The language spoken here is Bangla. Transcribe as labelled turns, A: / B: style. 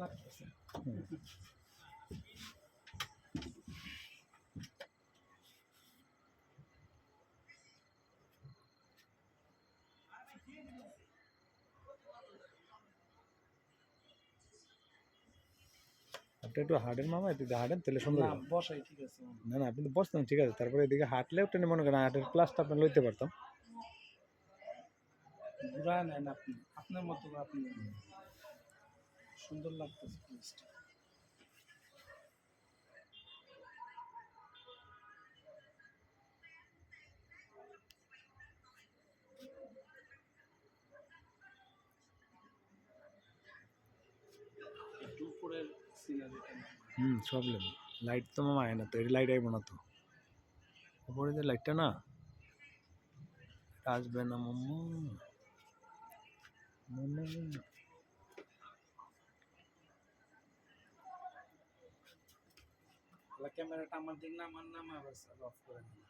A: লাগতেছে।
B: আপনি একটু হাঁটেন মামা, একটু হাঁটেন তাহলে সুন্দর
A: না
B: হবে।
A: বসাই ঠিক আছে।
B: না না, আপনি তো বসতেন ঠিক আছে, তারপরে এদিকে হাঁটলেও টেনে মনে করেন হাঁটের ক্লাসটা আপনি লইতে পারতাম।
A: ঘুরায় নেন আপনি, আপনার মতো করে আপনি সুন্দর লাগতেছে প্লেসটা। একটু উপরের সিনারিটা
B: সব লেবু লাইট তো মামা আয় না, তো এই লাইট আইব না তো, উপরে যে লাইটটা না এটা আসবে না মাম্মা। মাম্মা
A: ক্যামেরাটা আমার দিক না, আমার নাম আবার অফ করে দিন।